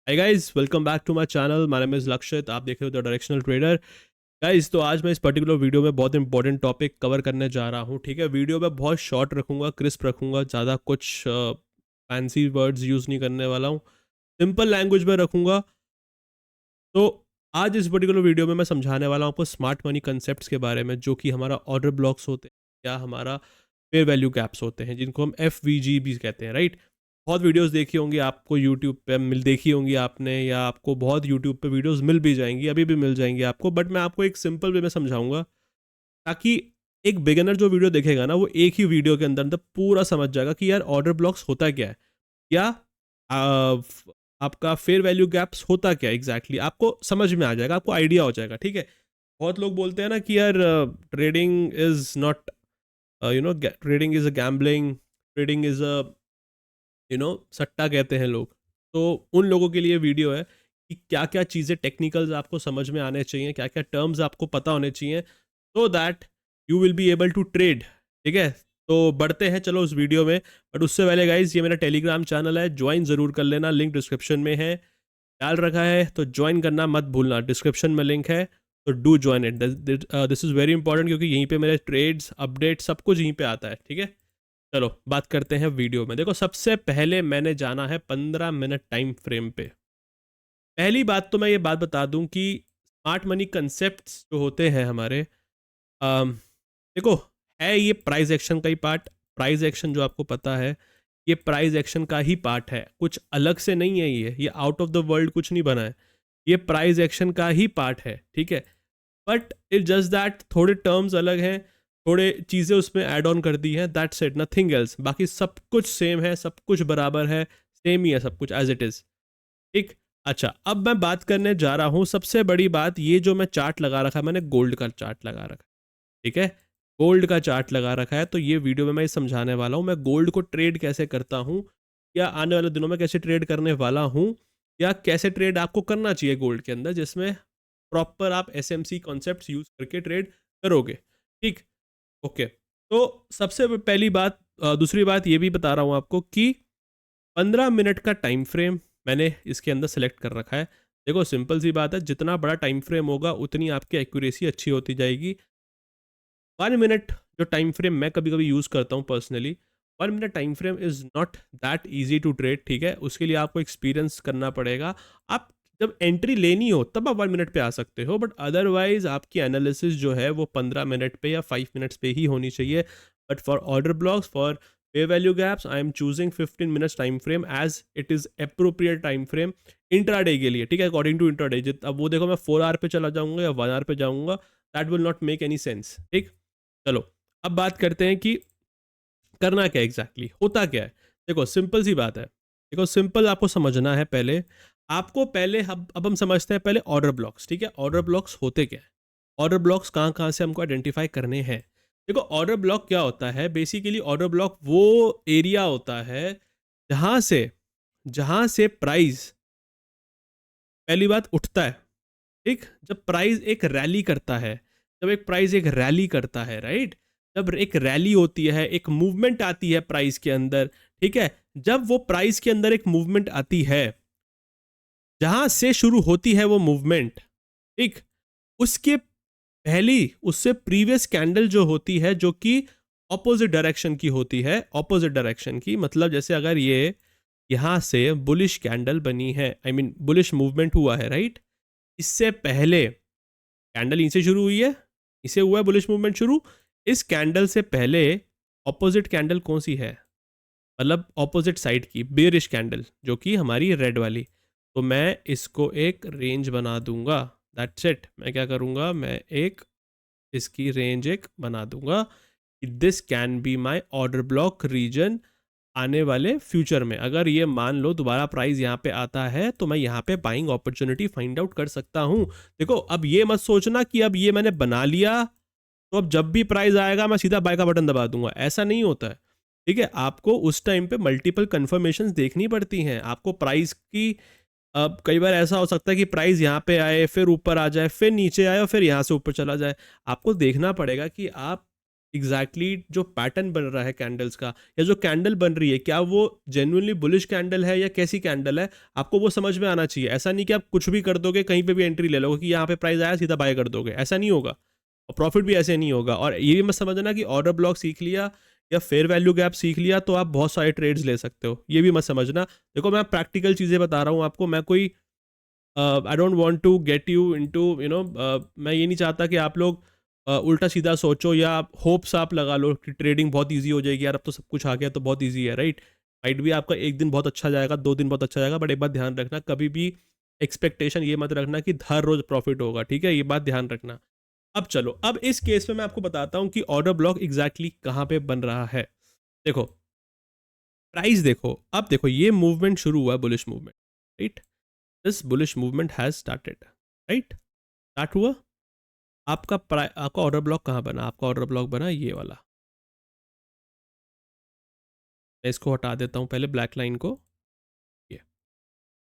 Hi guys, welcome back to my channel. My name is Lakshit. आप देख रहे हो द डायरेक्शनल ट्रेडर। गाइस, तो आज मैं इस पर्टिकुलर वीडियो में बहुत इंपॉर्टेंट टॉपिक कवर करने जा रहा हूँ। ठीक है, वीडियो में बहुत शॉर्ट रखूंगा, क्रिस्प रखूंगा, ज़्यादा कुछ फैंसी वर्ड्स यूज़ नहीं करने वाला हूँ। सिंपल लैंग्वेज में रखूंगा। तो आज इस पर्टिकुलर वीडियो में मैं समझाने वाला हूँ आपको स्मार्ट मनी कंसेप्ट के बारे में, जो कि हमारा ऑर्डर ब्लॉक्स होते हैं या हमारा फेयर वैल्यू गैप्स होते हैं, जिनको हम FVG भी कहते हैं, राइट। बहुत वीडियोस देखी होंगी आपको यूट्यूब पे, मिल देखी होंगी आपने, या आपको बहुत यूट्यूब पे वीडियोस मिल भी जाएंगी, अभी भी मिल जाएंगी आपको। बट मैं आपको एक सिंपल वे में समझाऊंगा, ताकि एक बिगिनर जो वीडियो देखेगा ना, वो एक ही वीडियो के अंदर अंदर पूरा समझ जाएगा कि यार ऑर्डर ब्लॉक्स होता क्या है, या आपका फेयर वैल्यू गैप्स होता क्या एग्जैक्टली आपको समझ में आ जाएगा, आपको आइडिया हो जाएगा। ठीक है, बहुत लोग बोलते हैं ना कि यार trading is not, trading is a gambling, trading is a, सट्टा कहते हैं लोग। तो उन लोगों के लिए वीडियो है कि क्या क्या चीज़ें टेक्निकल्स आपको समझ में आने चाहिए, क्या क्या टर्म्स आपको पता होने चाहिए, so that you will be able to trade. ठीक है, तो बढ़ते हैं चलो उस वीडियो में। बट उससे पहले गाइज, ये मेरा टेलीग्राम चैनल है, ज्वाइन ज़रूर कर लेना, लिंक डिस्क्रिप्शन में है, डाल रखा है, तो ज्वाइन करना मत भूलना, डिस्क्रिप्शन में लिंक है, तो do join it. This is very important, क्योंकि यहीं पे मेरे ट्रेड्स अपडेट सब कुछ यहीं पे आता है। ठीक है, चलो बात करते हैं वीडियो में। देखो, सबसे पहले मैंने जाना है 15 मिनट टाइम फ्रेम पे। पहली बात तो मैं ये बात बता दूं कि स्मार्ट मनी कंसेप्ट्स जो होते हैं हमारे, अम, देखो, है ये प्राइस एक्शन का ही पार्ट। प्राइस एक्शन जो आपको पता है, ये प्राइस एक्शन का ही पार्ट है, कुछ अलग से नहीं है। ये आउट ऑफ द वर्ल्ड कुछ नहीं बना है, ये प्राइस एक्शन का ही पार्ट है। ठीक है, बट इट जस्ट दैट थोड़े टर्म्स अलग हैं, थोड़े चीज़ें उसमें ऐड ऑन कर दी हैं, दैट्स इट, नथिंग एल्स। बाकी सब कुछ सेम है, सब कुछ बराबर है, सेम ही है सब कुछ, एज इट इज़। ठीक। अच्छा, अब मैं बात करने जा रहा हूँ सबसे बड़ी बात, ये जो मैं चार्ट लगा रखा है, मैंने गोल्ड का चार्ट लगा रखा है। ठीक है, गोल्ड का चार्ट लगा रखा है, तो ये वीडियो में मैं समझाने वाला हूँ मैं गोल्ड को ट्रेड कैसे करता हूँ, या आने वाले दिनों में कैसे ट्रेड करने वाला हूँ, या कैसे ट्रेड आपको करना चाहिए गोल्ड के अंदर, जिसमें प्रॉपर आप SMC कॉन्सेप्ट यूज करके ट्रेड करोगे। ठीक। ओके, तो सबसे पहली बात, दूसरी बात ये भी बता रहा हूँ आपको कि 15 मिनट का टाइम फ्रेम मैंने इसके अंदर सेलेक्ट कर रखा है। देखो, सिंपल सी बात है, जितना बड़ा टाइम फ्रेम होगा उतनी आपकी एक्यूरेसी अच्छी होती जाएगी। 1 मिनट जो टाइम फ्रेम मैं कभी कभी यूज़ करता हूँ personally, 1 minute time frame is not that easy to trade. ठीक है, उसके लिए आपको एक्सपीरियंस करना पड़ेगा। आप जब एंट्री लेनी हो तब आप 1 मिनट पे आ सकते हो, बट अदरवाइज आपकी एनालिसिस जो है वो 15 मिनट पे या 5 मिनट्स पे ही होनी चाहिए। But for order blocks, for pay value gaps, I am choosing 15 minutes time frame as it is appropriate time frame intraday के लिए। ठीक है, अकॉर्डिंग टू इंट्राडे। अब वो देखो, मैं 4 आवर पे चला जाऊंगा या 1 आवर पे जाऊंगा, that will not make any sense. ठीक। चलो, अब बात करते हैं कि करना क्या एग्जैक्टली होता क्या है। देखो, सिंपल सी बात है। देखो, सिंपल आपको समझना है पहले। आपको पहले, अब हम समझते हैं पहले ऑर्डर ब्लॉक्स। ठीक है, ऑर्डर ब्लॉक्स होते क्या है, ऑर्डर ब्लॉक्स कहाँ कहाँ से हमको आइडेंटिफाई करने हैं। देखो, ऑर्डर ब्लॉक क्या होता है, बेसिकली ऑर्डर ब्लॉक वो एरिया होता है जहां से प्राइस, पहली बात, उठता है। ठीक, जब प्राइस एक रैली करता है, जब एक प्राइस एक रैली करता है, राइट, जब एक रैली होती है, एक मूवमेंट आती है प्राइस के अंदर। ठीक है, जब वो प्राइस के अंदर एक मूवमेंट आती है, जहां से शुरू होती है वो मूवमेंट, ठीक, उसके पहली, उससे प्रीवियस कैंडल जो होती है, जो कि ऑपोजिट डायरेक्शन की होती है, ऑपोजिट डायरेक्शन की, मतलब जैसे अगर ये यहां से बुलिश कैंडल बनी है, आई मीन बुलिश मूवमेंट हुआ है, राइट, इससे पहले कैंडल इनसे शुरू हुई है, इसे हुआ है बुलिश मूवमेंट शुरू। इस कैंडल से पहले ऑपोजिट कैंडल कौन सी है, मतलब ऑपोजिट साइड की बेरिश कैंडल, जो कि हमारी रेड वाली। तो मैं इसको एक रेंज बना दूंगा, दैट्स इट। मैं क्या करूंगा, मैं एक इसकी रेंज एक बना दूंगा कि this can be my order block region. आने वाले फ्यूचर में अगर ये मान लो दोबारा प्राइस यहाँ पे आता है, तो मैं यहाँ पे बाइंग अपॉर्चुनिटी फाइंड आउट कर सकता हूँ। देखो, अब ये मत सोचना कि अब ये मैंने बना लिया तो अब जब भी प्राइस आएगा मैं सीधा बाय का बटन दबा दूंगा, ऐसा नहीं होता है। ठीक है, आपको उस टाइम पे मल्टीपल कंफर्मेशन देखनी पड़ती हैं, आपको प्राइस की। अब कई बार ऐसा हो सकता है कि प्राइस यहाँ पे आए, फिर ऊपर आ जाए, फिर नीचे आए और फिर यहाँ से ऊपर चला जाए। आपको देखना पड़ेगा कि आप एग्जैक्टली जो पैटर्न बन रहा है कैंडल्स का, या जो कैंडल बन रही है, क्या वो जेन्युइनली बुलिश कैंडल है या कैसी कैंडल है, आपको वो समझ में आना चाहिए। ऐसा नहीं कि आप कुछ भी कर दोगे, कहीं पे भी एंट्री ले लोगे कि यहाँ पे प्राइस आया सीधा बाय कर दोगे, ऐसा नहीं होगा। और प्रॉफिट भी ऐसे नहीं होगा। और ये भी मत समझना कि ऑर्डर ब्लॉक सीख लिया या फेयर वैल्यू गैप सीख लिया तो आप बहुत सारे ट्रेड्स ले सकते हो, ये भी मत समझना। देखो मैं प्रैक्टिकल चीज़ें बता रहा हूँ आपको, मैं कोई I don't want to get you into मैं ये नहीं चाहता कि आप लोग उल्टा सीधा सोचो या होप्स आप लगा लो कि ट्रेडिंग बहुत इजी हो जाएगी, यार अब तो सब कुछ आ गया तो बहुत इजी है, राइट। माइट भी आपका एक दिन बहुत अच्छा जाएगा, 2 दिन बहुत अच्छा जाएगा, बट एक बात ध्यान रखना, कभी भी एक्सपेक्टेशन ये मत रखना कि हर रोज प्रॉफिट होगा, ठीक है, ये बात ध्यान रखना। अब चलो, अब इस केस में मैं आपको बताता हूँ कि ऑर्डर ब्लॉक एग्जैक्टली कहाँ पे बन रहा है। देखो प्राइस, देखो अब देखो ये मूवमेंट शुरू हुआ, bullish movement, right. This bullish movement has started, right, start हुआ। आपका ऑर्डर ब्लॉक कहाँ बना? आपका ऑर्डर ब्लॉक बना ये वाला। मैं इसको हटा देता हूँ पहले, ब्लैक लाइन को। ये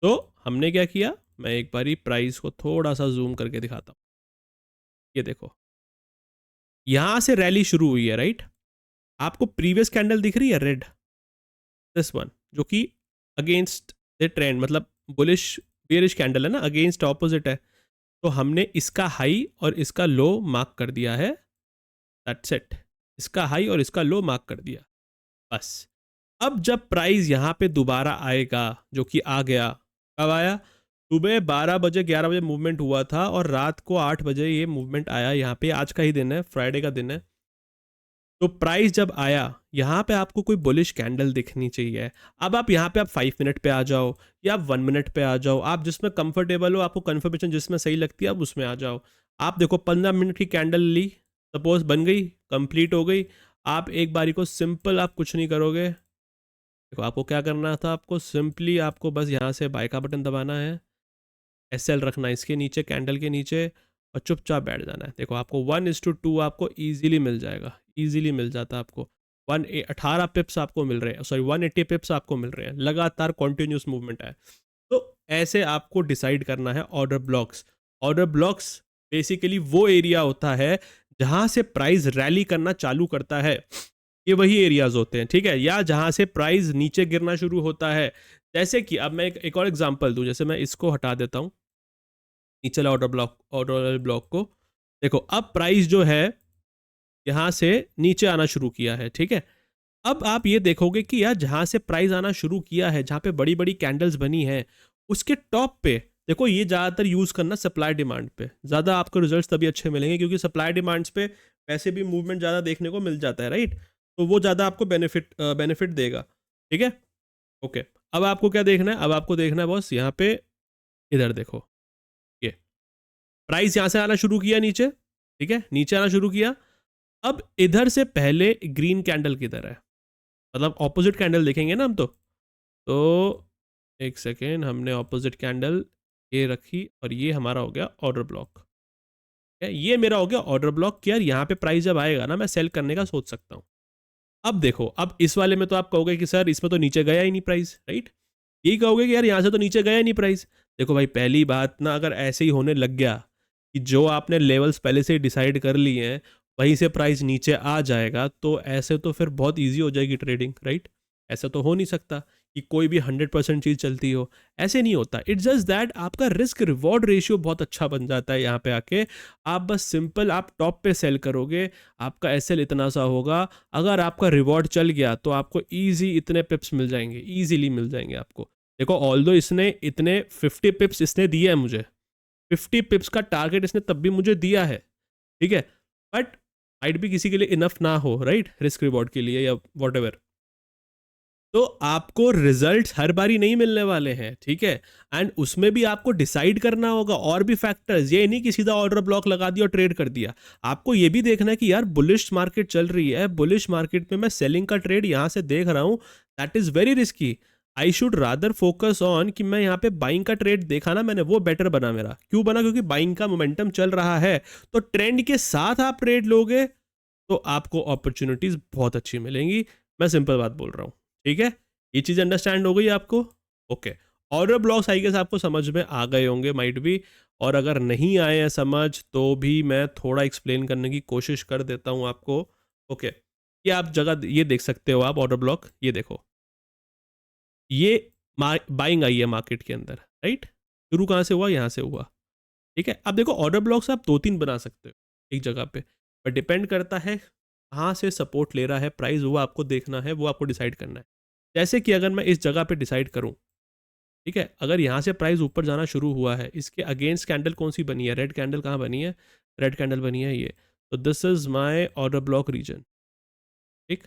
तो हमने क्या किया, मैं एक बारी प्राइस को थोड़ा सा जूम करके दिखाता हूँ। ये देखो यहां से रैली शुरू हुई है, राइट। आपको प्रीवियस कैंडल दिख रही है, रेड, दिस वन, जो कि अगेंस्ट द ट्रेंड, मतलब बुलिश बेरिश कैंडल है ना, अगेंस्ट ऑपोजिट है। तो हमने इसका हाई और इसका लो मार्क कर दिया है, दैट्स इट। इसका हाई और इसका लो मार्क कर दिया, बस। अब जब प्राइस यहाँ पे दोबारा आएगा, जो कि आ गया, कब आया? सुबह 12 बजे 11 बजे मूवमेंट हुआ था और रात को 8 बजे ये मूवमेंट आया यहाँ पे। आज का ही दिन है, फ्राइडे का दिन है। तो प्राइस जब आया यहाँ पे आपको कोई बुलिश कैंडल दिखनी चाहिए। अब आप यहाँ पे आप 5 मिनट पे आ जाओ या आप 1 मिनट पे आ जाओ, आप जिसमें कंफर्टेबल हो, आपको कंफर्मेशन जिसमें सही लगती है आप उसमें आ जाओ। आप देखो 15 मिनट की कैंडल ली, सपोज बन गई, कंप्लीट हो गई। आप एक बारी को सिंपल, आप कुछ नहीं करोगे। देखो आपको क्या करना था, आपको सिंपली आपको बस यहाँ से बाय का बटन दबाना है, एसएल रखना है इसके नीचे, कैंडल के नीचे, और चुपचाप बैठ जाना है। देखो आपको 1:2 आपको ईजिली मिल जाएगा, ईजिली मिल जाता है आपको। 18 पिप्स आपको मिल रहे हैं, सॉरी 180 पिप्स आपको मिल रहे हैं, लगातार कॉन्टिन्यूस मूवमेंट है। तो ऐसे आपको डिसाइड करना है order blocks. Order blocks basically वो एरिया होता है जहां से प्राइस रैली करना चालू करता है, ये वही एरियाज होते हैं, ठीक है, या जहां से प्राइस नीचे गिरना शुरू होता है। जैसे कि अब मैं एक और एग्जांपल दूं, जैसे मैं इसको हटा देता हूं, नीचे ऑर्डर ब्लॉक को। देखो अब प्राइस जो है यहाँ से नीचे आना शुरू किया है, ठीक है। अब आप ये देखोगे कि यार जहाँ से प्राइस आना शुरू किया है, जहाँ पे बड़ी बड़ी कैंडल्स बनी हैं, उसके टॉप पे देखो, ये ज़्यादातर यूज़ करना सप्लाई डिमांड पे, ज़्यादा आपको रिजल्ट्स तभी अच्छे मिलेंगे, क्योंकि सप्लाई डिमांड्स पे वैसे भी मूवमेंट ज़्यादा देखने को मिल जाता है, राइट। तो वो ज़्यादा आपको बेनिफिट देगा, ठीक है। ओके, अब आपको क्या देखना है? अब आपको देखना है बॉस, यहाँ पे इधर देखो, ये प्राइस यहाँ से आना शुरू किया नीचे, ठीक है, नीचे आना शुरू किया। अब इधर से पहले ग्रीन कैंडल किधर है, मतलब ऑपोजिट कैंडल देखेंगे ना हम तो एक सेकेंड, हमने ऑपोजिट कैंडल ये रखी और ये हमारा हो गया ऑर्डर ब्लॉक, ये मेरा हो गया ऑर्डर ब्लॉक कि यार यहाँ पे प्राइस जब आएगा ना, मैं सेल करने का सोच सकता हूँ। अब देखो, अब इस वाले में तो आप कहोगे कि सर इसमें तो नीचे गया ही नहीं प्राइस, राइट। यही कहोगे कि यार यहाँ से तो नीचे गया ही नहीं प्राइस। देखो भाई, पहली बात ना, अगर ऐसे ही होने लग गया कि जो आपने लेवल्स पहले से डिसाइड कर लिए हैं वहीं से प्राइस नीचे आ जाएगा, तो ऐसे तो फिर बहुत ईजी हो जाएगी ट्रेडिंग, राइट। ऐसा तो हो नहीं सकता कि कोई भी 100% चीज़ चलती हो, ऐसे नहीं होता। इट्स जस्ट दैट आपका रिस्क रिवॉर्ड रेशियो बहुत अच्छा बन जाता है यहाँ पे आके। आप बस सिंपल आप टॉप पे सेल करोगे, आपका एसएल इतना सा होगा, अगर आपका रिवॉर्ड चल गया तो आपको ईजी इतने पिप्स मिल जाएंगे, ईजिली मिल जाएंगे आपको। देखो ऑल्दो इसने इतने 50 पिप्स इसने दिए है मुझे, 50 पिप्स का टारगेट इसने तब भी मुझे दिया है, ठीक है, बट माइट भी किसी के लिए इनफ ना हो, राइट, रिस्क रिवॉर्ड के लिए या वॉट। तो आपको रिजल्ट्स हर बारी नहीं मिलने वाले हैं, ठीक है। एंड उसमें भी आपको डिसाइड करना होगा और भी फैक्टर्स, ये नहीं कि सीधा ऑर्डर ब्लॉक लगा दिया और ट्रेड कर दिया। आपको ये भी देखना है कि यार बुलिश मार्केट चल रही है, बुलिश मार्केट में मैं सेलिंग का ट्रेड यहाँ से देख रहा हूँ, that is very risky. I should rather focus on कि मैं यहाँ पे बाइंग का ट्रेड देखा ना मैंने, वो बेटर बना मेरा। क्यों बना? क्योंकि बाइंग का मोमेंटम चल रहा है, तो ट्रेंड के साथ आप ट्रेड लोगे तो आपको अपॉर्चुनिटीज बहुत अच्छी मिलेंगी। मैं सिंपल बात बोल रहा हूँ, ठीक है। ये चीज़ अंडरस्टैंड हो गई आपको? Okay. Order blocks I guess आपको समझ में आ गए होंगे, माइट भी। और अगर नहीं आए हैं समझ, तो भी मैं थोड़ा एक्सप्लेन करने की कोशिश कर देता हूँ आपको। ओके, ये आप जगह ये देख सकते हो आप ऑर्डर ब्लॉक, ये देखो, ये बाइंग आई है मार्केट के अंदर, राइट। शुरू कहाँ से हुआ, यहाँ से हुआ, ठीक है। अब देखो ऑर्डर ब्लॉक्स आप 2-3 बना सकते हो एक जगह पे, पर डिपेंड करता है कहाँ से सपोर्ट ले रहा है प्राइस, वो आपको देखना है, वो आपको डिसाइड करना है। जैसे कि अगर मैं इस जगह पे डिसाइड करूँ, ठीक है, अगर यहाँ से प्राइस ऊपर जाना शुरू हुआ है, इसके अगेंस्ट कैंडल कौन सी बनी है, रेड कैंडल कहाँ बनी है, रेड कैंडल बनी है ये, तो this is my order block region, ठीक,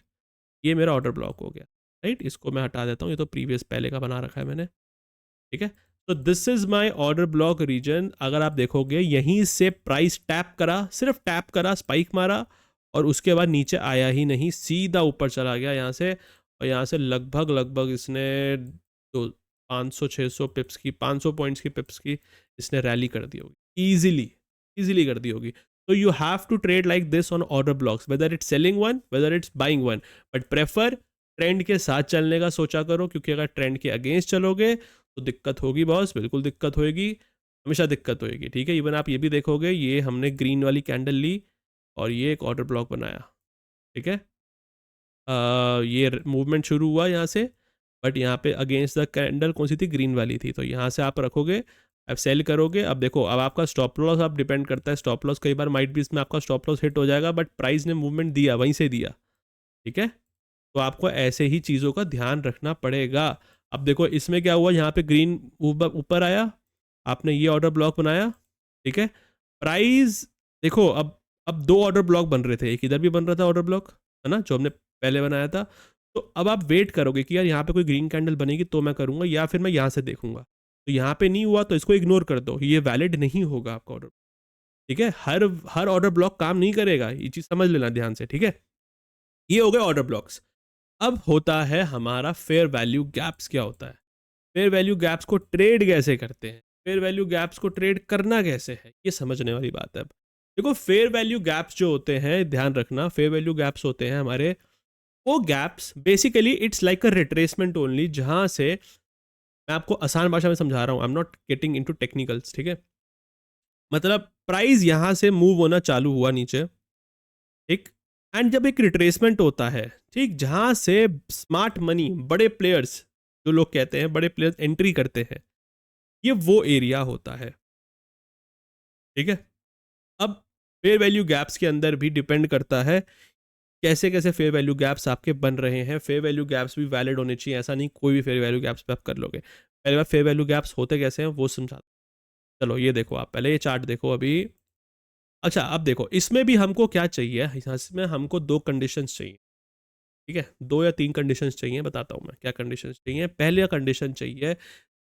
ये मेरा ऑर्डर ब्लॉक हो गया, राइट। इसको मैं हटा देता हूँ, ये तो प्रीवियस पहले का बना रखा है मैंने, ठीक है। तो this is my order block region. अगर आप देखोगे यहीं से प्राइस टैप करा, सिर्फ टैप करा, स्पाइक मारा, और उसके बाद नीचे आया ही नहीं, सीधा ऊपर चला गया यहाँ से, और यहाँ से लगभग लगभग इसने तो 500-600 पिप्स की, 500 पॉइंट्स की पिप्स की इसने रैली कर दी होगी, ईजिली ईजिली कर दी होगी। तो you have to trade like this on order blocks, whether it's selling one, whether it's buying one, but prefer trend के साथ चलने का सोचा करो, क्योंकि अगर ट्रेंड के अगेंस्ट चलोगे तो दिक्कत होगी बॉस, बिल्कुल दिक्कत होएगी, हमेशा दिक्कत होएगी, ठीक है। इवन आप ये भी देखोगे, ये हमने ग्रीन वाली कैंडल ली और ये एक ऑर्डर ब्लॉक बनाया, ठीक है। ये मूवमेंट शुरू हुआ यहाँ से, बट यहाँ पे अगेंस्ट द कैंडल कौन सी थी, ग्रीन वाली थी, तो यहाँ से आप रखोगे, अब सेल करोगे। अब देखो, अब आपका स्टॉप लॉस आप डिपेंड करता है, स्टॉप लॉस कई बार माइट भी इसमें आपका स्टॉप लॉस हिट हो जाएगा, बट प्राइस ने मूवमेंट दिया, वहीं से दिया, ठीक है। तो आपको ऐसे ही चीज़ों का ध्यान रखना पड़ेगा। अब देखो इसमें क्या हुआ, यहाँ पे ग्रीन ऊपर आया, आपने ये ऑर्डर ब्लॉक बनाया, ठीक है। प्राइस देखो, अब दो ऑर्डर ब्लॉक बन रहे थे, एक इधर भी बन रहा था ऑर्डर ब्लॉक, है ना, जो हमने पहले बनाया था। तो अब आप वेट करोगे कि यार यहाँ पे कोई ग्रीन कैंडल बनेगी तो मैं करूँगा, या फिर मैं यहाँ से देखूंगा। तो यहाँ पे नहीं हुआ तो इसको इग्नोर कर दो, ये वैलिड नहीं होगा आपका ऑर्डर, ठीक है। हर हर ऑर्डर ब्लॉक काम नहीं करेगा, ये चीज़ समझ लेना ध्यान से, ठीक है। ये हो गए ऑर्डर ब्लॉक्स। अब होता है हमारा फेयर वैल्यू गैप्स। क्या होता है फेयर वैल्यू गैप्स को ट्रेड कैसे करते हैं, फेयर वैल्यू गैप्स को ट्रेड करना कैसे है, ये समझने वाली बात है। अब देखो, फेयर वैल्यू गैप्स जो होते हैं, ध्यान रखना, फेयर वैल्यू गैप्स होते हैं हमारे वो gaps, basically it's like a retracement only, जहां से मैं आपको आसान भाषा में समझा रहा हूं, I am not getting into technicals, ठीक है। मतलब प्राइस यहां से मूव होना चालू हुआ नीचे, ठीक, एंड जब एक रिट्रेसमेंट होता है, ठीक, जहां से स्मार्ट मनी, बड़े प्लेयर्स, जो लोग कहते हैं बड़े प्लेयर्स एंट्री करते हैं, ये वो एरिया होता है, ठीक है। अब फेयर वैल्यू गैप्स के अंदर भी डिपेंड करता है कैसे कैसे फेयर वैल्यू गैप्स आपके बन रहे हैं। फेयर वैल्यू गैप्स भी वैलिड होने चाहिए, ऐसा नहीं कोई भी फेयर वैल्यू गैप्स पे आप कर लोगे। पहले बार फेयर वैल्यू गैप्स होते कैसे हैं वो समझा। चलो ये देखो, आप पहले ये चार्ट देखो अभी। अच्छा, अब देखो इसमें भी हमको क्या चाहिए, इसमें हमको दो कंडीशंस चाहिए, ठीक है, 2 या 3 कंडीशंस चाहिए, बताता हूँ मैं क्या कंडीशंस चाहिए। पहले कंडीशन चाहिए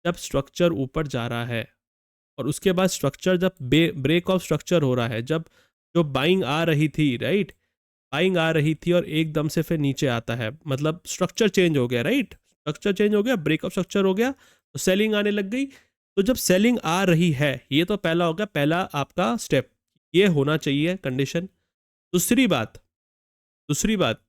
जब स्ट्रक्चर ऊपर जा रहा है, और उसके बाद स्ट्रक्चर जब ब्रेक ऑफ स्ट्रक्चर हो रहा है, जब जो बाइंग आ रही थी, राइट, बाइंग आ रही थी और एकदम से फिर नीचे आता है, मतलब स्ट्रक्चर चेंज हो गया, राइट, स्ट्रक्चर चेंज हो गया, ब्रेक ऑफ स्ट्रक्चर हो गया, तो सेलिंग आने लग गई। तो जब सेलिंग आ रही है, ये तो पहला हो गया, पहला आपका स्टेप, ये होना चाहिए कंडीशन। दूसरी बात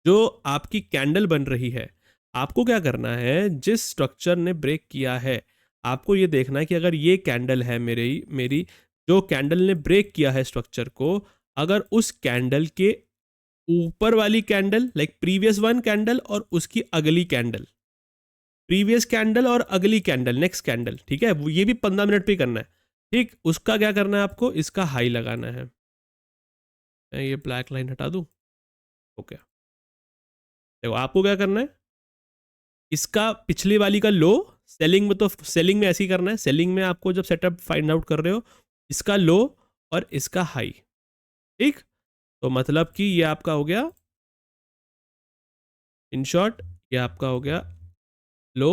जो आपकी कैंडल बन रही है, आपको क्या करना है, जिस स्ट्रक्चर ने ब्रेक किया है, आपको ये देखना है कि अगर ये कैंडल है मेरी मेरी जो कैंडल ने ब्रेक किया है स्ट्रक्चर को, अगर उस कैंडल के ऊपर वाली candle, like previous one candle और उसकी अगली कैंडल, प्रीवियस कैंडल और अगली कैंडल, नेक्स्ट कैंडल, ठीक है, ये भी 15 मिनट पे करना है, ठीक, उसका क्या करना है आपको, इसका हाई लगाना है। मैं ये ब्लैक लाइन हटा दूं, ओके। देखो आपको क्या करना है, इसका पिछली वाली का लो, सेलिंग में तो सेलिंग में ऐसे ही करना है, सेलिंग में आपको जब सेटअप फाइंड आउट कर रहे हो, इसका लो और इसका हाई, ठीक। तो मतलब कि ये आपका हो गया, इन शॉर्ट ये आपका हो गया लो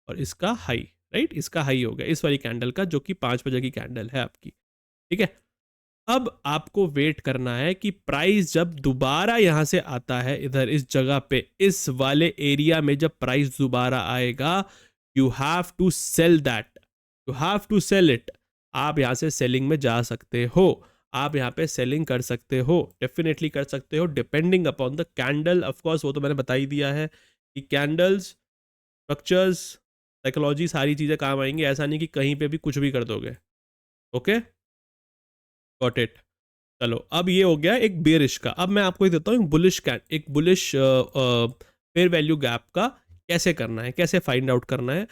और इसका हाई, राइट, इसका हाई हो गया इस वाली कैंडल का, जो कि 5 बजे की कैंडल है आपकी, ठीक है। अब आपको वेट करना है कि प्राइस जब दोबारा यहां से आता है, इधर इस जगह पे, इस वाले एरिया में जब प्राइस दोबारा आएगा, you have to sell that, you have to sell it. आप यहां से सेलिंग में जा सकते हो, आप यहाँ पे सेलिंग कर सकते हो, डेफिनेटली कर सकते हो, depending upon the candle, of course वो तो मैंने बता ही दिया है कि कैंडल्स, स्ट्रक्चर्स, साइकोलॉजी, सारी चीज़ें काम आएंगी, ऐसा नहीं कि कहीं पे भी कुछ भी कर दोगे, ओके, गॉट इट। चलो अब ये हो गया एक बेरिश का। अब मैं आपको ये देता हूँ एक बुलिश फेयर वैल्यू गैप का कैसे करना है, कैसे फाइंड आउट करना है,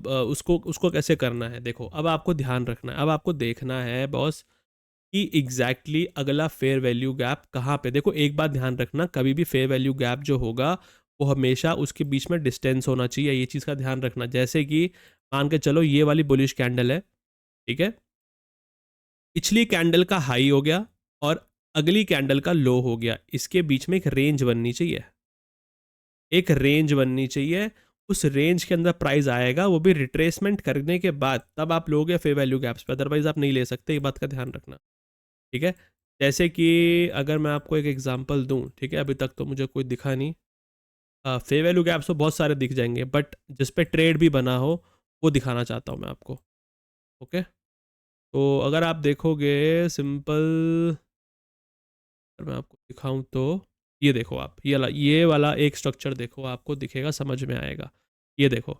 उसको उसको कैसे करना है। देखो अब आपको ध्यान रखना है, अब आपको देखना है बॉस कि एग्जैक्टली अगला फेयर वैल्यू गैप कहाँ पे। देखो एक बात ध्यान रखना, कभी भी फेयर वैल्यू गैप जो होगा वो हमेशा उसके बीच में डिस्टेंस होना चाहिए, ये चीज़ का ध्यान रखना। जैसे कि मान के चलो ये वाली बुलिश कैंडल है, ठीक है, पिछली कैंडल का हाई हो गया और अगली कैंडल का लो हो गया, इसके बीच में एक रेंज बननी चाहिए, एक रेंज बननी चाहिए। उस रेंज के अंदर प्राइस आएगा, वो भी रिट्रेसमेंट करने के बाद, तब आप लोगे फेयर वैल्यू गैप्स पे, अदरवाइज आप नहीं ले सकते, ये बात का ध्यान रखना, ठीक है। जैसे कि अगर मैं आपको एक एग्जांपल दूं, ठीक है, अभी तक तो मुझे कोई दिखा नहीं, फेयर वैल्यू गैप्स तो बहुत सारे दिख जाएंगे, बट जिस पे ट्रेड भी बना हो वो दिखाना चाहता हूँ मैं आपको। ओके, तो अगर आप देखोगे सिंपल, अगर मैं आपको दिखाऊं तो ये देखो आप, ये वाला एक स्ट्रक्चर देखो, आपको दिखेगा, समझ में आएगा। ये देखो,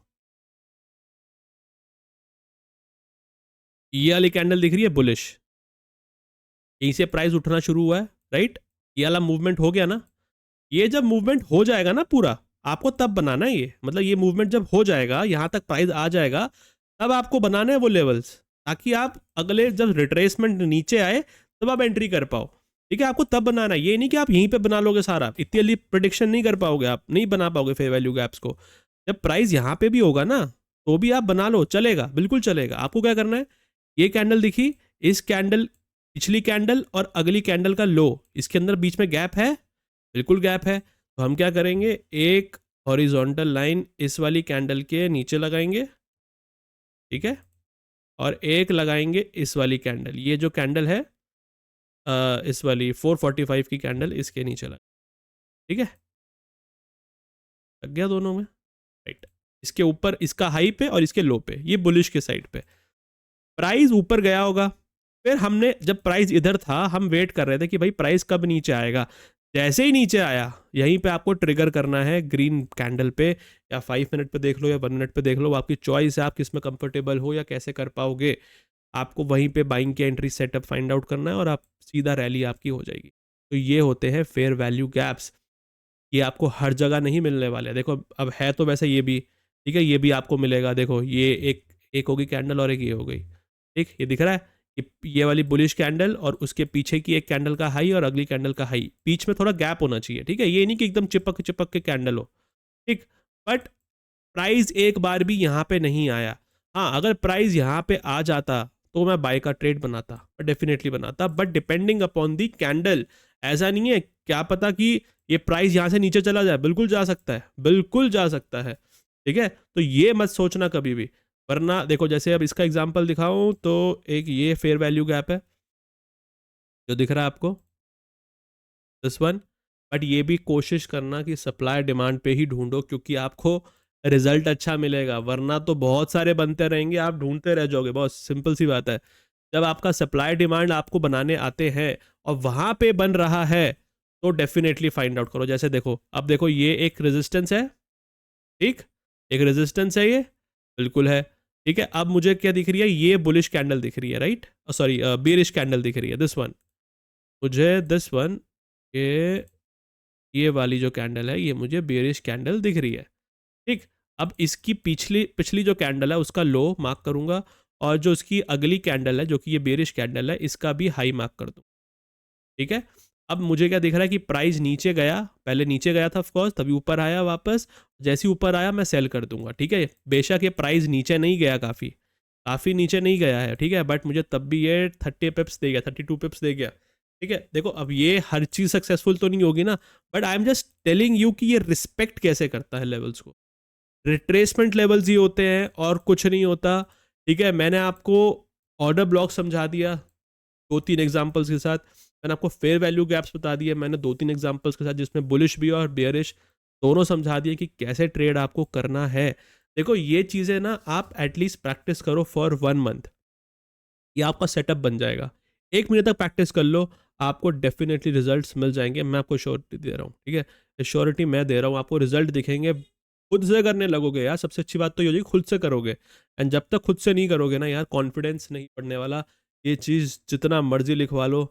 ये वाली कैंडल दिख रही है बुलिश, यहीं से प्राइस उठना शुरू हुआ है, राइट, ये वाला मूवमेंट हो गया ना। ये जब मूवमेंट हो जाएगा ना पूरा, आपको तब बनाना है ये, मतलब ये मूवमेंट जब हो जाएगा, यहां तक प्राइस आ जाएगा, तब आपको बनाना है वो लेवल्स, ताकि आप अगले जब रिट्रेसमेंट नीचे आए तब आप एंट्री कर पाओ। ठीक है, आपको तब बनाना है, ये नहीं कि आप यहीं पे बना लोगे सारा, इतनी जल्दी प्रिडिक्शन नहीं कर पाओगे, आप नहीं बना पाओगे फेयर वैल्यू गैप्स को। जब प्राइस यहाँ पे भी होगा ना, तो भी आप बना लो, चलेगा, बिल्कुल चलेगा। आपको क्या करना है, ये कैंडल दिखी, इस कैंडल, पिछली कैंडल और अगली कैंडल का लो, इसके अंदर बीच में गैप है, बिल्कुल गैप है, तो हम क्या करेंगे, एक हॉरिजॉन्टल लाइन इस वाली कैंडल के नीचे लगाएंगे, ठीक है, और एक लगाएंगे इस वाली कैंडल, ये जो कैंडल है इस वाली 445 की कैंडल, इसके नीचे लगा, ठीक है, लग गया दोनों में, राइट। इसके ऊपर इसका हाई पे और इसके लो पे, ये बुलिश के साइड पे प्राइस ऊपर गया होगा। फिर हमने जब प्राइस इधर था, हम वेट कर रहे थे कि भाई प्राइस कब नीचे आएगा। जैसे ही नीचे आया, यहीं पे आपको ट्रिगर करना है ग्रीन कैंडल पे, या 5 मिनट पे देख लो या 1 मिनट पे देख लो, आपकी चॉइस है, आप किस में कंफर्टेबल हो या कैसे कर पाओगे। आपको वहीं पे बाइंग की एंट्री सेटअप फाइंड आउट करना है और आप सीधा रैली आपकी हो जाएगी। तो ये होते हैं फेयर वैल्यू गैप्स, ये आपको हर जगह नहीं मिलने वाले। देखो अब है तो वैसे ये भी, ठीक है, ये भी आपको मिलेगा। देखो ये एक एक होगी कैंडल और एक ये हो गई, ठीक, ये दिख रहा है, ये वाली बुलिश कैंडल और उसके पीछे की एक कैंडल का हाई और अगली कैंडल का हाई, बीच में थोड़ा गैप होना चाहिए, ठीक है, ये नहीं कि एकदम चिपक चिपक के कैंडल हो, ठीक। बट प्राइस एक बार भी यहाँ पे नहीं आया। हाँ, अगर प्राइस यहाँ पे आ जाता तो मैं बाय का ट्रेड बनाता, डेफिनेटली बनाता, but depending upon the candle. ऐसा नहीं है, क्या पता कि ये प्राइस यहाँ से नीचे चला जाए, बिल्कुल जा सकता है, बिल्कुल जा सकता है, ठीक है। तो ये मत सोचना कभी भी, वरना देखो जैसे अब इसका एग्जांपल दिखाऊं तो एक ये फेयर वैल्यू गैप है जो दिख रहा है आपको, दिस वन। बट ये भी कोशिश करना कि सप्लाई डिमांड पे ही ढूंढो, क्योंकि आपको रिजल्ट अच्छा मिलेगा, वरना तो बहुत सारे बनते रहेंगे, आप ढूंढते रह जाओगे। बहुत सिंपल सी बात है, जब आपका सप्लाई डिमांड आपको बनाने आते हैं और वहां पे बन रहा है, तो डेफिनेटली फाइंड आउट करो। जैसे देखो, अब देखो ये एक रेजिस्टेंस है, ठीक, एक रेजिस्टेंस है ये, बिल्कुल है, ठीक है। अब मुझे क्या दिख रही है, ये बुलिश कैंडल दिख रही है, राइट, सॉरी बेरिश कैंडल दिख रही है, दिस वन, मुझे दिस वन, ये वाली जो कैंडल है, ये मुझे बेरिश कैंडल दिख रही है, ठीक। अब इसकी पिछली पिछली जो कैंडल है उसका लो मार्क करूंगा, और जो इसकी अगली कैंडल है जो कि ये बेरिश कैंडल है, इसका भी हाई मार्क कर दूं, ठीक है। अब मुझे क्या दिख रहा है कि प्राइस नीचे गया, पहले नीचे गया था ऑफकोर्स, तभी ऊपर आया वापस, जैसे ही ऊपर आया मैं सेल कर दूंगा, ठीक है। बेशक ये प्राइस नीचे नहीं गया, काफ़ी काफ़ी नीचे नहीं गया है, ठीक है, बट मुझे तब भी ये 30 पिप्स दे गया, 32 पिप्स दे गया, ठीक है। देखो अब ये हर चीज़ सक्सेसफुल तो नहीं होगी ना, but I am just telling you कि ये रिस्पेक्ट कैसे करता है लेवल्स को। रिट्रेसमेंट लेवल्स ही होते हैं और कुछ नहीं होता, ठीक है। मैंने आपको ऑर्डर ब्लॉक समझा दिया 2-3 एग्जांपल्स के साथ, मैंने आपको फेयर वैल्यू गैप्स बता दिए मैंने 2-3 एग्जांपल्स के साथ, जिसमें बुलिश भी और बेयरिश दोनों समझा दिए कि कैसे ट्रेड आपको करना है। देखो ये चीज़ें ना आप एटलीस्ट प्रैक्टिस करो फॉर 1 मंथ, ये आपका सेटअप बन जाएगा। 1 महीने तक प्रैक्टिस कर लो, आपको डेफिनेटली रिजल्ट्स मिल जाएंगे, मैं आपको श्योरिटी दे रहा हूँ, ठीक है, श्योरिटी मैं दे रहा हूँ, आपको रिजल्ट दिखेंगे, खुद से करने लगोगे यार। सबसे अच्छी बात तो ये होगी खुद से करोगे, एंड जब तक खुद से नहीं करोगे ना यार, कॉन्फिडेंस नहीं पड़ने वाला। ये चीज़ जितना मर्जी लिखवा लो,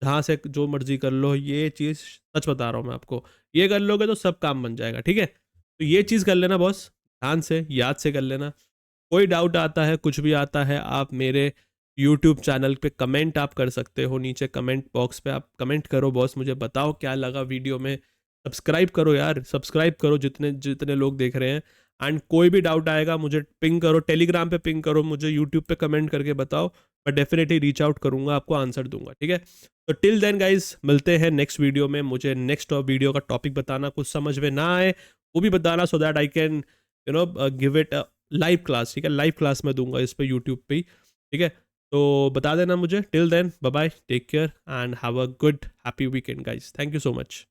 जहाँ से जो मर्जी कर लो, ये चीज़ सच बता रहा हूँ मैं आपको, ये कर लोगे तो सब काम बन जाएगा, ठीक है। तो ये चीज़ कर लेना बॉस, ध्यान से याद से कर लेना। कोई डाउट आता है, कुछ भी आता है, आप मेरे यूट्यूब चैनल पे कमेंट आप कर सकते हो, नीचे कमेंट बॉक्स पे आप कमेंट करो, बॉस मुझे बताओ क्या लगा वीडियो में। सब्सक्राइब करो यार, सब्सक्राइब करो जितने जितने लोग देख रहे हैं। एंड कोई भी डाउट आएगा मुझे पिंग करो, टेलीग्राम पे पिंग करो, मुझे यूट्यूब पे कमेंट करके बताओ, मैं डेफिनेटली रीच आउट करूंगा, आपको आंसर दूंगा, ठीक है। तो टिल देन गाइज, मिलते हैं नेक्स्ट वीडियो में। मुझे नेक्स्ट वीडियो का टॉपिक बताना, कुछ समझ में ना आए वो भी बताना, so that I can give it live class, ठीक है। लाइव क्लास में दूंगा इस पे यूट्यूब पे ही, ठीक है। तो बता देना मुझे। Till then bye bye, take care and have a good happy weekend guys, thank you so much.